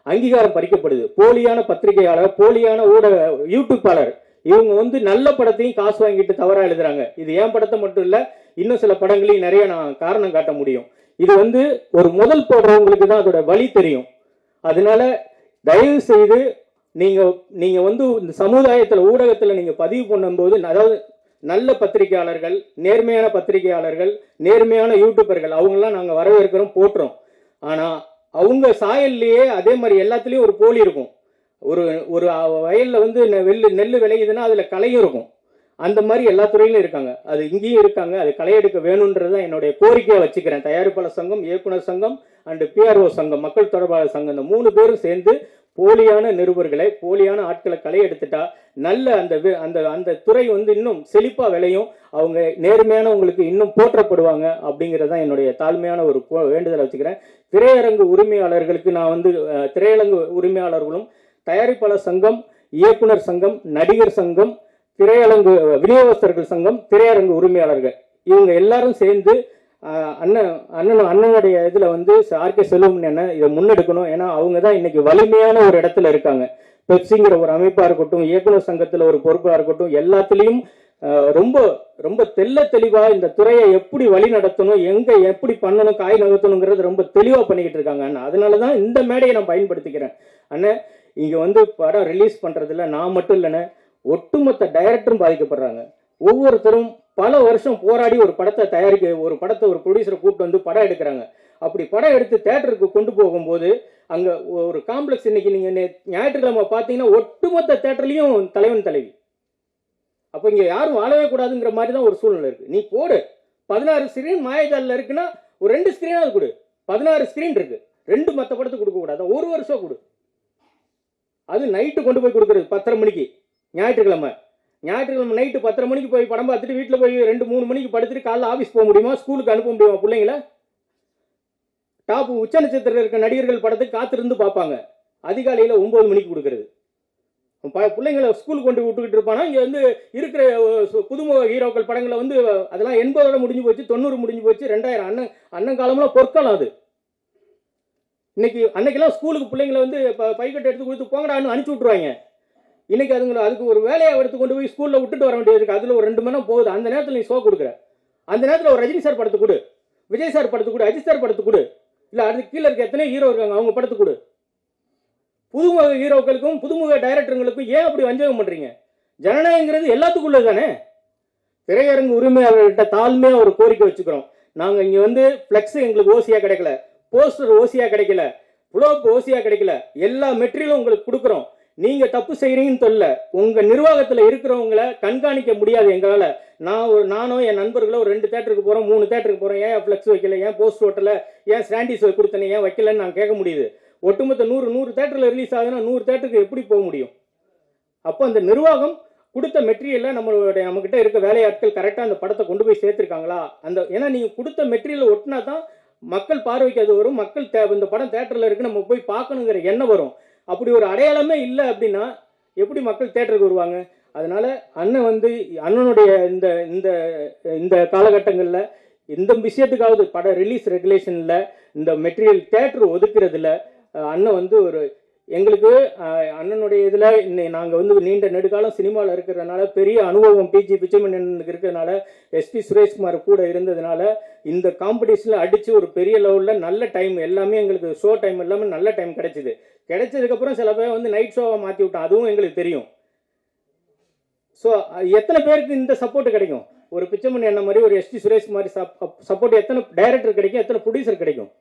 அங்கீகாரம் பறிக்கப்படுது. போலியான பத்திரிகையாளர், போலியான ஊடக யூடியூப்பாளர் இவங்க வந்து நல்ல படத்தையும் காசு வாங்கிட்டு தவறாக எழுதுறாங்க. இது என் படத்தை மட்டும் இல்லை, இன்னும் சில படங்களையும் நிறைய நான் காரணம் காட்ட முடியும். இது வந்து ஒரு முதல் போடுறவங்களுக்கு தான் அதோட வழி தெரியும். அதனால தயவு செய்து நீங்க வந்து இந்த சமுதாயத்தில் ஊடகத்தில் நீங்க பதிவு பண்ணும்போது, அதாவது நல்ல பத்திரிகையாளர்கள், நேர்மையான பத்திரிகையாளர்கள், நேர்மையான யூடியூபர்கள் அவங்கெல்லாம் நாங்கள் வரவேற்கிறோம், போட்டுறோம். ஆனால் அவங்க சாயல்லையே அதே மாதிரி எல்லாத்துலேயும் ஒரு போலி இருக்கும். ஒரு ஒரு வயலில் வந்து நெல் விளையுதுன்னா அதில் களையும் இருக்கும். அந்த மாதிரி எல்லா துறையிலும் இருக்காங்க, அது இங்கேயும் இருக்காங்க. அது களையெடுக்க வேணுன்றதான் என்னுடைய கோரிக்கையை வச்சுக்கிறேன். தயாரிப்பாளர் சங்கம், இயக்குனர் சங்கம் அண்டு பிஆர்ஓ சங்கம், மக்கள் தொடர்பாளர் சங்கம், இந்த 3 பேரும் சேர்ந்து போலியான நிருபர்களை, போலியான ஆட்களை களையெடுத்துட்டா நல்ல அந்த துறை வந்து இன்னும் செழிப்பாக விளையும். அவங்க நேர்மையானவங்களுக்கு இன்னும் போற்றப்படுவாங்க. அப்படிங்கிறதான் என்னுடைய தாழ்மையான ஒரு வேண்டுதலை வச்சுக்கிறேன். திரையரங்கு உரிமையாளர்களுக்கு நான் வந்து திரையரங்கு உரிமையாளர்களும், தயாரிப்பாளர் சங்கம், இயக்குனர் சங்கம், நடிகர் சங்கம், திரையரங்கு விநியோகஸ்தர்கள் சங்கம், திரையரங்கு உரிமையாளர்கள் இவங்க எல்லாரும் சேர்ந்து அண்ணனுடைய இதில் வந்து ஆர்கே செல்வம் என்ன இதை முன்னெடுக்கணும். ஏன்னா அவங்க தான் இன்னைக்கு வலிமையான ஒரு இடத்துல இருக்காங்க. பெப்சிங்கிற ஒரு அமைப்பாக இருக்கட்டும், இயக்குனர் சங்கத்தில் ஒரு பொறுப்பாக இருக்கட்டும், எல்லாத்துலேயும் ரொம்ப ரொம்ப தெளிவாக இந்த துறையை எப்படி வழி நடத்தணும், எங்கே எப்படி பண்ணணும், காய் நகர்த்தணுங்கிறது ரொம்ப தெளிவாக பண்ணிக்கிட்டு இருக்காங்க அண்ணா. அதனால தான் இந்த மேடையை நான் பயன்படுத்திக்கிறேன். அண்ணன் இங்கே வந்து படம் ரிலீஸ் பண்ணுறதுல நான் மட்டும் இல்லைண்ணே, ஒட்டுமொத்த டைரக்டரும் பாதிக்கப்படுறாங்க. ஒவ்வொருத்தரும் பல வருஷம் போராடி ஒரு படத்தை ஒரு ப்ரொடியூசரை கூப்பிட்டு வந்து படம் எடுக்கிறாங்க. அப்படி படம் எடுத்து தேட்டருக்கு கொண்டு போகும்போது அங்கே ஒரு காம்ப்ளெக்ஸ், இன்னைக்கு நீங்கள் ஞாயிற்றுக்கிழமை பார்த்தீங்கன்னா ஒட்டுமொத்த தேட்டர்லையும் தலைவன் தலைவி. அப்போ இங்கே யாரும் வாழவே கூடாதுங்கிற மாதிரி தான் ஒரு சூழ்நிலை இருக்குது. நீ போடு, 16 ஸ்க்ரீன் மாயஜாலில் இருக்குன்னா ஒரு 2 ஸ்க்ரீனாவது கொடு. 16 ஸ்க்ரீன் இருக்கு, 2 மற்ற படத்துக்கு கொடுக்கக்கூடாது, 1 வருஷம் கொடு. அது நைட்டு கொண்டு போய் கொடுக்குறது 10:30 மணிக்கு ஞாயிற்றுக்கிழமை நைட்டு 10:30 மணிக்கு போய் படம் பார்த்துட்டு வீட்டில் போய் 2-3 மணிக்கு படுத்துட்டு காலைல ஆஃபீஸ் போக முடியுமா? ஸ்கூலுக்கு அனுப்ப முடியுமா பிள்ளைங்கள? டாப் உச்ச நட்சத்திரத்தில் இருக்க நடிகர்கள் படத்துக்கு காத்திருந்து பார்ப்பாங்க. அதிகாலையில் 9 மணிக்கு கொடுக்கறது. பிள்ளைங்களை ஸ்கூலுக்கு கொண்டு விட்டுக்கிட்டு இருப்பானா? இங்கே வந்து இருக்கிற புதுமுக ஹீரோக்கள் படங்களை வந்து அதெல்லாம் 80 முடிஞ்சு போச்சு, 90 முடிஞ்சு போச்சு, 2000 அண்ணன் காலம்லாம் பொற்காலம் அது. அன்னைக்கெல்லாம் ஸ்கூலுக்கு பிள்ளைங்களை வந்து பைக்கெட்டு எடுத்து கொடுத்து போங்கடான்னு அனுப்பிச்சி விட்ருவாங்க. இன்னைக்கு அதுக்கு ஒரு வேலையை எடுத்து கொண்டு போய் ஸ்கூலில் விட்டுட்டு வர வேண்டியதுக்கு அதில் ஒரு 2 மணி நேரம் போகுது. அந்த நேரத்தில் நீ ஷோ கொடுக்குற, அந்த நேரத்தில் ஒரு ரஜினி சார் படத்துக்கு கொடு, விஜய் சார் படத்துக்கு கொடு, அஜித் சார் படத்துக்கு கொடு, இல்லை அதுக்கு கீழே இருக்க எத்தனை ஹீரோ இருக்காங்க அவங்க படத்துக்கு கொடு. புதுமுக ஹீரோக்களுக்கும் புதுமுக டைரக்டருங்களுக்கும் ஏன் அப்படி வஞ்சகம் பண்ணுறீங்க? ஜனநாயகங்கிறது எல்லாத்துக்குள்ளே தானே. திரையரங்கு உரிமையாளர்கிட்ட தாழ்மையாக ஒரு கோரிக்கை வச்சுக்கிறோம். நாங்கள் இங்கே வந்து ஃப்ளெக்ஸ் எங்களுக்கு ஓசியாக கிடைக்கல, போஸ்டர் ஓசியாக கிடைக்கல, புலோப் ஓசியாக கிடைக்கல, எல்லா மெட்டீரியலும் உங்களுக்கு கொடுக்குறோம். நீங்கள் தப்பு செய்கிறீங்கன்னு சொல்ல, உங்கள் நிர்வாகத்தில் இருக்கிறவங்களை கண்காணிக்க முடியாது எங்களால். நானோ என் நண்பர்களோ ஒரு 2 தேட்டருக்கு போகிறோம், 3 தேட்டருக்கு போகிறோம், ஏன் ஃப்ளெக்ஸ் வைக்கல, ஏன் போஸ்டர் ஓட்டல, ஏன் ஸ்டாண்டிஸ் கொடுத்தனே, ஏன் வைக்கலன்னு நான் கேட்க முடியுது. ஒட்டுமொத்த 100 தேட்டரில் ரிலீஸ் ஆகுதுன்னா 100 தேட்டருக்கு எப்படி போக முடியும்? அப்போ அந்த நிர்வாகம் கொடுத்த மெட்டீரியலில் நம்மக்கிட்ட இருக்க வேலையாட்கள் கரெக்டாக அந்த படத்தை கொண்டு போய் சேர்த்துருக்காங்களா? ஏன்னா நீங்கள் கொடுத்த மெட்டீரியலை ஒட்டினா தான் மக்கள் பார்வைக்கு அது வரும், மக்கள் இந்த படம் தேட்டரில் இருக்கு நம்ம போய் பார்க்கணுங்கிற எண்ணம் வரும். அப்படி ஒரு அடையாளமே இல்லை அப்படின்னா எப்படி மக்கள் தேட்டருக்கு வருவாங்க? அதனால அண்ணன் வந்து அண்ணனுடைய இந்த காலகட்டங்களில் இந்த விஷயத்துக்காவது பட ரிலீஸ் ரெகுலேஷனில் இந்த மெட்டீரியல் தேட்டர் ஒதுக்குறதுல அண்ணன் வந்து ஒரு எங்களுக்கு அண்ணனுடைய இதில் நாங்கள் வந்து நீண்ட நெடுக்காலம் சினிமாவில் இருக்கிறதுனால பெரிய அனுபவம் பிஜி பிச்சைமணியனுக்கு இருக்கிறதுனால எஸ்பி சுரேஷ்குமார் கூட இருந்ததுனால இந்த காம்படிஷனில் அடித்து ஒரு பெரிய லெவலில் நல்ல டைம் எல்லாமே எங்களுக்கு ஷோ டைம் எல்லாமே நல்ல டைம் கிடைச்சிது. கிடைச்சதுக்கப்புறம் சில பேர் வந்து நைட் ஷோவை மாற்றி விட்டோம், அதுவும் எங்களுக்கு தெரியும். ஸோ எத்தனை பேருக்கு இந்த சப்போர்ட் கிடைக்கும்? ஒரு பிச்சைமணி அண்ணன் மாதிரி ஒரு எஸ்பி சுரேஷ்குமார் சப்போர்ட் எத்தனை டைரக்டர் கிடைக்கும், எத்தனை ப்ரொடியூசர் கிடைக்கும்?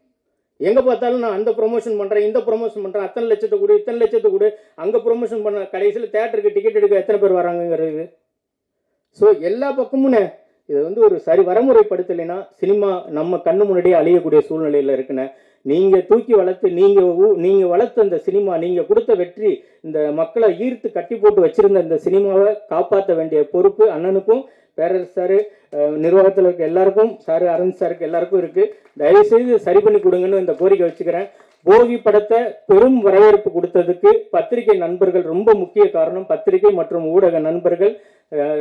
எங்கே பார்த்தாலும் நான் அந்த ப்ரொமோஷன் பண்ணுறேன், இந்த ப்ரொமோஷன் பண்ணுறேன், அத்தனை லட்சத்தை கொடு இத்தனை லட்சத்தை கொடு, அங்கே ப்ரொமோஷன் பண்ண கடைசியில் தேட்டருக்கு டிக்கெட் எடுக்க எத்தனை பேர் வராங்கங்கிறது. ஸோ எல்லா பக்கமும் இதை வந்து ஒரு சரி வரமுறைப்படுத்தலைன்னா சினிமா நம்ம கண்ணு முன்னாடியே அழியக்கூடிய சூழ்நிலையில் இருக்குன்னு நீங்கள் தூக்கி வளர்த்து நீங்கள் வளர்த்த அந்த சினிமா, நீங்கள் கொடுத்த வெற்றி, இந்த மக்களை ஈர்த்து கட்டி போட்டு வச்சிருந்த இந்த சினிமாவை காப்பாற்ற வேண்டிய பொறுப்பு அண்ணனுக்கும் பேரரசு சார் நிர்வாகத்தில் இருக்க எல்லாருக்கும் சார் அரவிந்த் சாருக்கு எல்லாருக்கும் இருக்குது. தயவுசெய்து சரி பண்ணி கொடுங்கன்னு இந்த கோரிக்கை வச்சுக்கிறேன். போகி படத்தை பெரும் வரவேற்பு கொடுத்ததுக்கு பத்திரிகை நண்பர்கள் ரொம்ப முக்கிய காரணம். பத்திரிகை மற்றும் ஊடக நண்பர்கள்,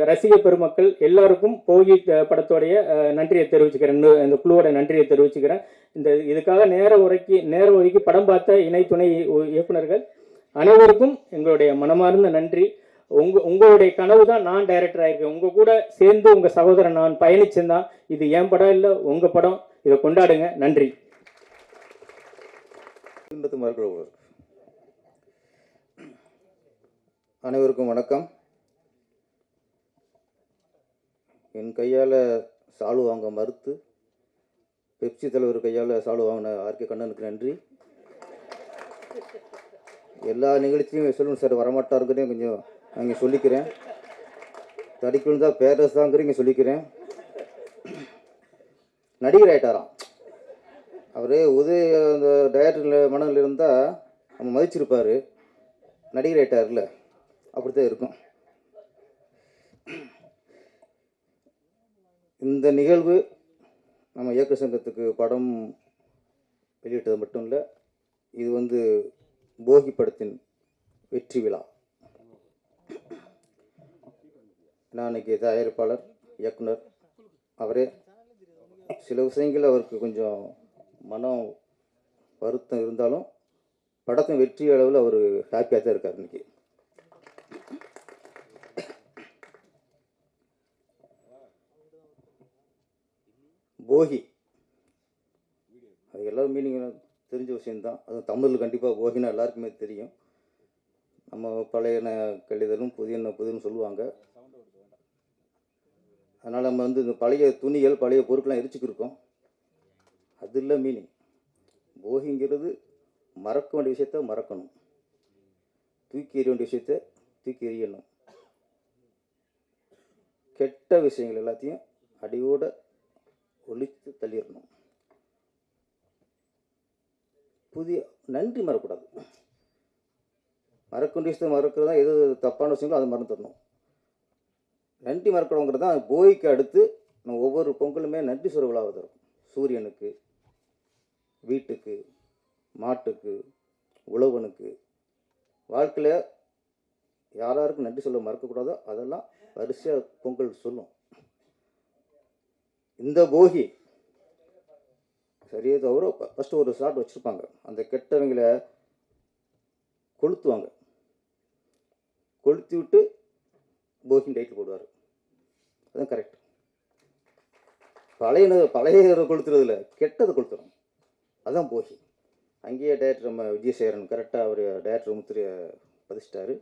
ரசிக பெருமக்கள் எல்லாருக்கும் போகி படத்தோடைய நன்றியை தெரிவிச்சுக்கிறேன், இந்த குழுவோட நன்றியை தெரிவிச்சுக்கிறேன். இதுக்காக நேர ஒதுக்கி படம் பார்த்த இணை துணை இயக்குநர்கள் அனைவருக்கும் எங்களுடைய மனமார்ந்த நன்றி. உங்களுடைய கனவு தான் நான் டைரக்டர் ஆயிருக்கேன். உங்க கூட சேர்ந்து உங்க சகோதரன் நான் பயணிச்சிருந்தான். இது என் படம் இல்லை, உங்க படம். இதை கொண்டாடுங்க. நன்றி. அனைவருக்கும் வணக்கம். என் கையால் சாலு வாங்க மறுத்து பெப்சி தலைவர் கையால் சாலு வாங்கின ஆர்கே கண்ணனுக்கு நன்றி. எல்லா நிகழ்ச்சியும் சொல்லணும் சார், வரமாட்டாருங்கிறேன் கொஞ்சம் அங்கே சொல்லிக்கிறேன். தடிக்கணும் தான் பேரரசு தாங்கிறீங்க சொல்லிக்கிறேன். நடிகர் ஆகிட்டாராம் அவர். உதய அந்த டைரக்டர் மனதில் இருந்தால் நம்ம மதிச்சிருப்பார். நடிகர் ஆகிட்டார்ல, அப்படித்தான் இருக்கும். இந்த நிகழ்வு நம்ம இயக்க சங்கத்துக்கு படம் வெளியிட்டது மட்டும் இல்லை, இது வந்து போகி படத்தின் வெற்றி விழா. நான் இன்னைக்கு தயாரிப்பாளர் இயக்குனர் அவரே சில விஷயங்கள் அவருக்கு கொஞ்சம் மனம் வருத்தம் இருந்தாலும் படத்தின் வெற்றி அளவில் அவர் ஹாப்பியாக தான் இருக்கார். இன்னைக்கு போகி அது எல்லா மீனிங் தெரிஞ்ச விஷயம்தான். அது தமிழில் கண்டிப்பாக போகினா எல்லாருக்குமே தெரியும். நம்ம பழையன கழிதலும் புதியன்னு சொல்லுவாங்க. அதனால் நம்ம வந்து இந்த பழைய துணிகள் பழைய பொருட்கள்லாம் எரிச்சுக்கிருக்கோம். அது இல்லை மீனிங். போகிங்கிறது மறக்க வேண்டிய விஷயத்த மறக்கணும், தூக்கி எறிய வேண்டிய விஷயத்த தூக்கி எறியணும், கெட்ட விஷயங்கள் எல்லாத்தையும் அடியோடு ஒழித்து தள்ளிடணும். புதிய நன்றி மறக்கூடாது. மறக்க வேண்டிய விஷயத்தை மறக்கிறதா எது தப்பான விஷயங்களோ அதை மறந்துடணும். நன்றி மறக்கணுங்கிறது தான் போகிக்கு அடுத்து நம்ம ஒவ்வொரு பொங்கலுமே நன்றி சொல்ல விழாவது இருக்கும். சூரியனுக்கு, வீட்டுக்கு, மாட்டுக்கு, உழவனுக்கு, வாழ்க்கையில் யாராருக்கும் நன்றி சொல்ல மறக்கக்கூடாதோ அதெல்லாம் வரிசையாக பொங்கல் சொல்லும். இந்த போகி சரியே தவிர ஃபஸ்ட்டு ஒரு ஷாட் வச்சுருப்பாங்க. அந்த கெட்டவங்களை கொளுத்துவாங்க. கொளுத்தி விட்டு போகின்னு டைட்டில் போடுவார். அதுதான் கரெக்ட். பழைய கொளுத்துறதுல கெட்டதை கொளுத்துறோம், அதுதான் போகி. அங்கேயே டைரக்டர் நம்ம விஜயசேகரன் கரெக்டாக அவர் டைரக்டர் முத்திரையை பதிச்சிட்டாரு.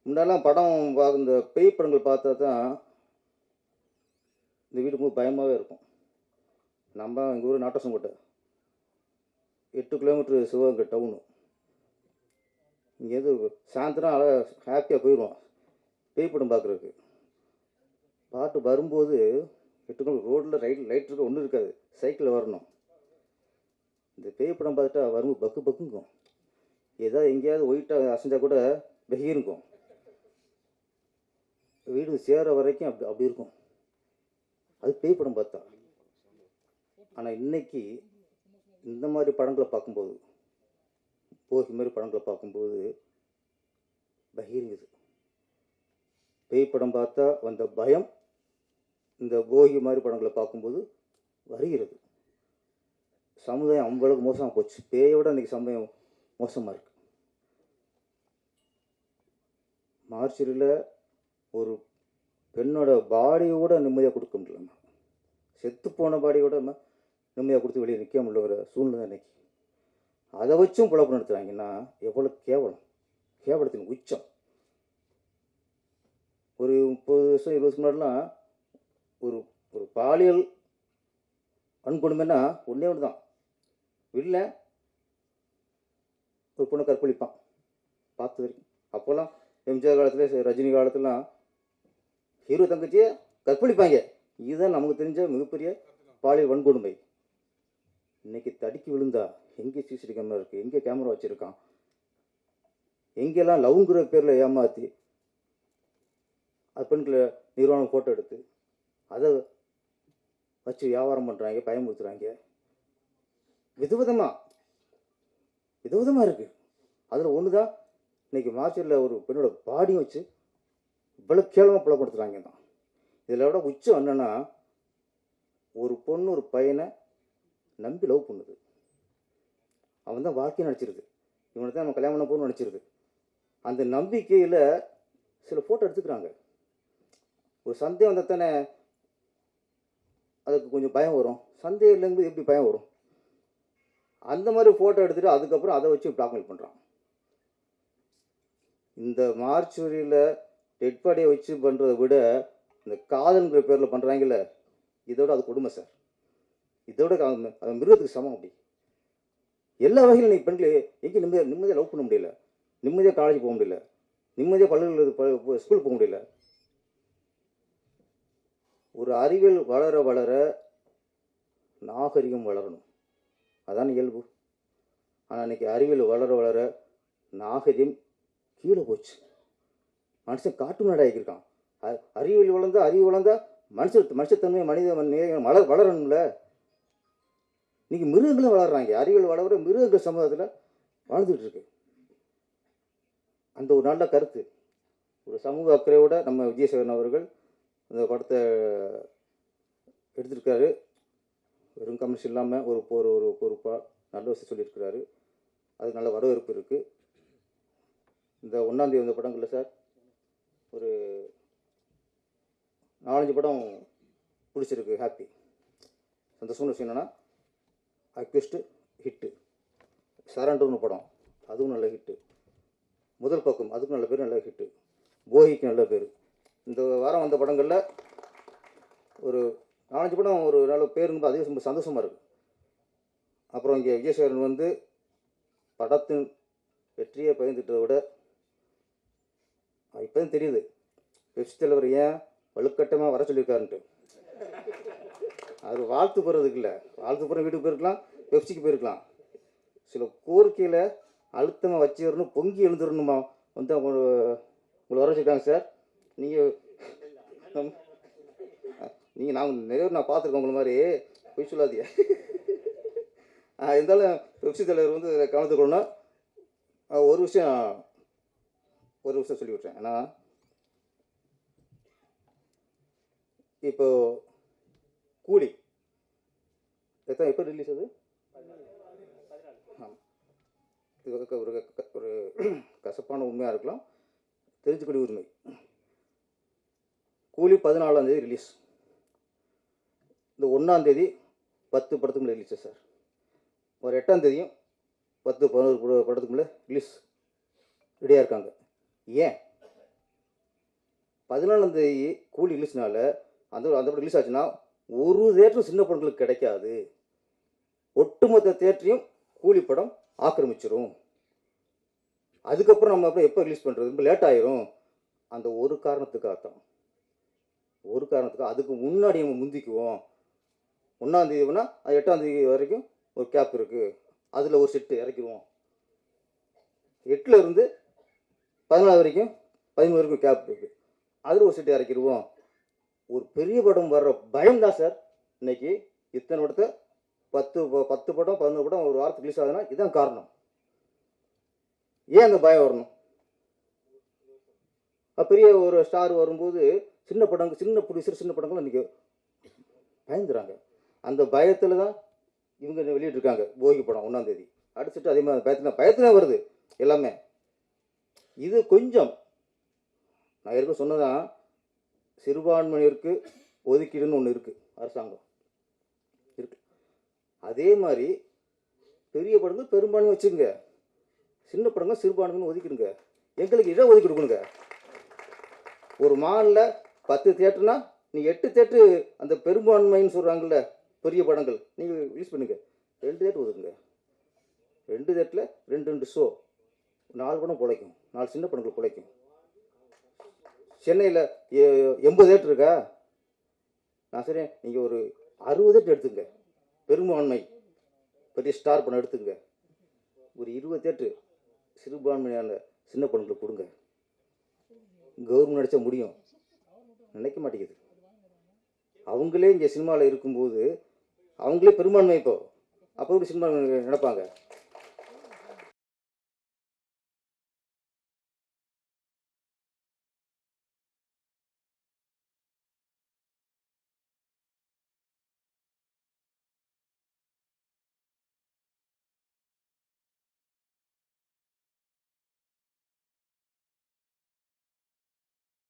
முன்னெல்லாம் படம் இந்த பேய் படங்கள் பார்த்தா தான் இந்த வீடு ரொம்ப பயமாகவே இருக்கும். நம்ம எங்கள் ஊர் நாட்டசங்கோட்டை 8 கிலோமீட்டர் சிவகங்கை டவுனு. இங்கேருந்து சாயந்தரம் அழகாக ஹாப்பியாக போயிடுவோம் பேய் படம் பார்க்குறதுக்கு. பாட்டு வரும்போது 8 கிலோமீட்டர் ரோட்டில் லைட் இருக்க ஒன்றும் இருக்காது, சைக்கிளில் வரணும். இந்த பேய் படம் பார்த்துட்டா வரும்போது பக்குங்கும். ஏதாவது எங்கேயாவது ஒயிட்டாக அசைஞ்சா கூட வெகிருக்கும். வீடு சேர வரைக்கும் அப்படி இருக்கும். அது பேய் படம் பார்த்தா. ஆனால் இன்னைக்கு இந்த மாதிரி படங்களை பார்க்கும்போது, போகி மாதிரி படங்களை பார்க்கும்போது பகிருங்குது. பேய் படம் பார்த்தா வந்த பயம் இந்த போகி மாதிரி படங்களை பார்க்கும்போது வருகிறது. சமுதாயம் அவ்வளவுக்கு மோசமாக போச்சு. பேயை விட இன்றைக்கி சமுதாயம் மோசமாக இருக்குது. மார்ச்சரியில் ஒரு பெண்ணோட பாடியை கூட நிம்மதியாக கொடுக்க முடியலம்மா. செத்து போன பாடியை கூட நிம்மதியாக கொடுத்து வெளியே நிற்க முடியல சூழ்நிலை இன்னைக்கு. அதை வச்சும் குழப்பம் நடத்துகிறாங்கன்னா எவ்வளோ கேவலம், கேவலத்தின் உச்சம். ஒரு 30 வருஷம் 20 வருஷம் முன்னாடிலாம் ஒரு ஒரு பாலியல் வன்கொடுமைன்னா ஒன்றே ஒன்று தான், வீட்டில் ஒரு பொண்ணை கற்பழிப்பான். பார்த்து வரைக்கும் அப்போல்லாம் எம்ஜிஆர் காலத்தில் ரஜினி காலத்துலாம் ஹீரோ தங்கச்சியை கற்பழிப்பாங்க. இதுதான் நமக்கு தெரிஞ்ச மிகப்பெரிய பாலியல் வன்கொடுமை. இன்னைக்கு தடுக்கி விழுந்தா எங்கே சிசிடிவி கேமரா இருக்குது, எங்கே கேமரா வச்சுருக்கான், எங்கெல்லாம் லவ்ங்கிற பேரில் ஏமாற்றி அது பெண்களை நிர்வாணம் ஃபோட்டோ எடுத்து அதை வச்சு வியாபாரம் பண்ணுறாங்க, பயமுறுத்துகிறாங்க. விதவிதமாக இருக்குது. அதில் ஒன்று தான் இன்றைக்கி மார்ச்சரியில் ஒரு பெண்ணோட பாடியும் வச்சு இவ்வளோ கேவலமாக புலப்படுத்துகிறாங்க தான். இதில் விட உச்சம் என்னென்னா, ஒரு பொண்ணு ஒரு பையனை நம்பி லவ் பண்ணுது. அவன் தான் வாழ்க்கையை நினச்சிருது, இவனை தான் நம்ம கல்யாணம் பண்ண போகணும்னு நினச்சிருது. அந்த நம்பிக்கையில் சில ஃபோட்டோ எடுத்துக்கிறாங்க. ஒரு சந்தேகம் வந்தால் தானே அதுக்கு கொஞ்சம் பயம் வரும். சந்தேகம் இல்லைங்கிறது எப்படி பயம் வரும்? அந்த மாதிரி ஃபோட்டோ எடுத்துகிட்டு அதுக்கப்புறம் அதை வச்சு பிளாக்மெயில் பண்ணுறான். இந்த மார்ச்சுரியில் டெட் பாடியை வச்சு பண்ணுறதை விட இந்த காதல்ங்கிற பேரில் பண்ணுறாங்கல்ல, இதோட அது கொடுமை சார். இதோட அது மிருகத்துக்கு சமம். அப்படி எல்லா வகையிலும் நீ பெண்கள் எங்கே நிம்மதியாக லவ் பண்ண முடியல, நிம்மதியாக காலேஜ் போக முடியல, நிம்மதியாக பள்ளிகள் ஸ்கூல் போக முடியல. ஒரு அறிவியல் வளர வளர நாகரிகம் வளரணும், அதான் இயல்பு. ஆனால் இன்னைக்கு அறிவியல் வளர வளர நாகரிகம் கீழே போச்சு. மனுஷன் காட்டு நாடாகிருக்கான். அறிவியல் வளர்ந்தா மனுஷத்தன்மை மனித வளரணும்ல. இன்னைக்கு மிருகங்களும் வளர்றாங்க. அறிவியல் வளர மிருகங்கள் சமூகத்தில் வாழ்ந்துட்டு இருக்கு. அந்த ஒரு நல்ல கருத்து, ஒரு சமூக அக்கறையோட நம்ம விஜயசேகரன் அவர்கள் இந்த படத்தை எடுத்திருக்காரு. வெறும் கமர்ஷியல் இல்லாமல் ஒரு பொறுப்பாக நல்ல விஷயம் சொல்லியிருக்கிறாரு. அதுக்கு நல்ல வரவேற்பு இருக்குது. இந்த 1ஆம் தேதி வந்த படங்களில் சார் ஒரு 4-5 படம் பிடிச்சிருக்கு. ஹாப்பி, சந்தோஷமான விஷயம் என்னென்னா, அக்வெஸ்ட்டு ஹிட்டு, சரண்டர்னு படம் அதுவும் நல்ல ஹிட்டு, முதல் பக்கம் அதுக்கும் நல்ல பேர், நல்ல ஹிட்டு, போகிக்கு நல்ல பேர். இந்த வாரம் வந்த படங்களில் ஒரு 4-5 படம் ஒரு நல்ல பேருங்க, அதே ரொம்ப சந்தோஷமாக இருக்குது. அப்புறம் இங்கே விஜயசேகரன் வந்து படத்தின் வெற்றியை பகிர்ந்துட்டதை விட இப்போ தான் தெரியுது பெப்சி தலைவர் ஏன் வலுக்கட்டமாக வர சொல்லியிருக்காருன்ட்டு. அது வாழ்த்து போகிறதுக்கு இல்லை, வாழ்த்து போகிற வீட்டுக்கு போயிருக்கலாம், பெப்சிக்கு போயிருக்கலாம். சில கோரிக்கையில் அழுத்தமாக வச்சுக்கணும், பொங்கி எழுந்துடணுமா வந்து உங்களை வர வச்சுருக்காங்க சார். நீங்கள் நான் நிறைய நான் பார்த்துருக்கேன் உங்களை மாதிரி, போய் சொல்லாதீங்க. இருந்தாலும் பெப்சி தலைவர் வந்து கலந்துக்கணும்னா ஒரு விஷயம் சொல்லி விட்றேன். ஏன்னா இப்போ கூலி எப்போ ரிலீஸ் அது? இது ஒரு கசப்பான உண்மையாக இருக்கலாம், தெரிஞ்சுக்கூடிய உரிமை. கூலி 14ஆம் தேதி ரிலீஸ். இந்த 1ஆம் தேதி 10 படத்துக்கு மேலே ரிலீஸ் சார். ஒரு 8ஆம் தேதியும் 10-11 படத்துக்கு மேலே ரிலீஸ் ரெடியாக இருக்காங்க. ஏன் 14ஆம் தேதி கூலி ரிலீஸ்னால அந்த படம் ரிலீஸ் ஆச்சுன்னா ஒரு தேட்டரும் சின்ன படங்களுக்கு கிடைக்காது. ஒட்டுமொத்த தேட்டரையும் கூலி படம் ஆக்கிரமிச்சிரும். அதுக்கப்புறம் நம்ம அப்புறம் எப்போ ரிலீஸ் பண்ணுறது, ரொம்ப லேட் ஆயிரும். அந்த ஒரு காரணத்துக்காகத்தான், அதுக்கு முன்னாடி நம்ம முந்திக்குவோம். 1ஆம் தேதினா அது 8ஆம் தேதி வரைக்கும் ஒரு கேப் இருக்குது, அதில் ஒரு செட்டு இறக்கிடுவோம். 8ல் இருந்து 14 வரைக்கும் 13 வரைக்கும் கேப் இருக்குது, அதில் ஒரு செட்டு இறக்கிடுவோம். ஒரு பெரிய படம் வர்ற பயம்தான் சார். இன்னைக்கு இத்தனை படத்தை 10 படம் 11 படம் ஒரு வாரத்துக்கு ரிலீஸ் ஆகுதுன்னா இதுதான் காரணம். ஏன் அந்த பயம் வரணும்? பெரிய ஒரு ஸ்டார் வரும்போது சின்ன ப்ரொடியூசர் சின்ன படங்கள் இன்றைக்கி பயந்துறாங்க. அந்த பயத்தில் தான் இவங்க வெளியிட்டிருக்காங்க போகி படம் 1ஆம் தேதி. அடிச்சுட்டு அதே மாதிரி பயத்தினா வருது எல்லாமே. இது கொஞ்சம் நான் ஏற்கனவே சொன்னதான், சிறுபான்மையினருக்கு ஒதுக்கீடுன்னு ஒன்று இருக்குது, அரசாங்கம் இருக்கு. அதே மாதிரி பெரிய படங்கள் பெரும்பான்மை வச்சுங்க, சின்ன படங்கள் சிறுபான்மைன்னு ஒதுக்கிடுங்க. எங்களுக்கு இடம் ஒதுக்கி கொடுக்கணுங்க. ஒரு மாலில் 10 தியேட்டர்னா நீ 8 தியேட்டரு அந்த பெரும்பான்மைன்னு சொல்கிறாங்கல்ல பெரிய படங்கள் நீங்கள் ரிலீஸ் பண்ணுங்க. 2 தியேட்டர் ஒதுக்குங்க. 2 தியேட்டரில் 2 ஷோ, 4 படம் பிழைக்கும், 4 சின்ன படங்கள் பிழைக்கும். சென்னையில் 80 தியேட்டர் இருக்கா? நான் சரி, நீங்கள் ஒரு 60 தியேட்டர் எடுத்துங்க, பெரும்பான்மை பெரிய ஸ்டார் படம் எடுத்துங்க. ஒரு 20 தியேட்டரு சிறுபான்மையான சின்ன படங்களை கொடுங்க. கவர்மெண்ட் நடிச்சா முடியும், நினைக்க மாட்டேங்குது. அவங்களே இங்கே சினிமாவில் இருக்கும்போது அவங்களே பெரும்பான்மை, அப்போ ஒரு சினிமா நினைப்பாங்க.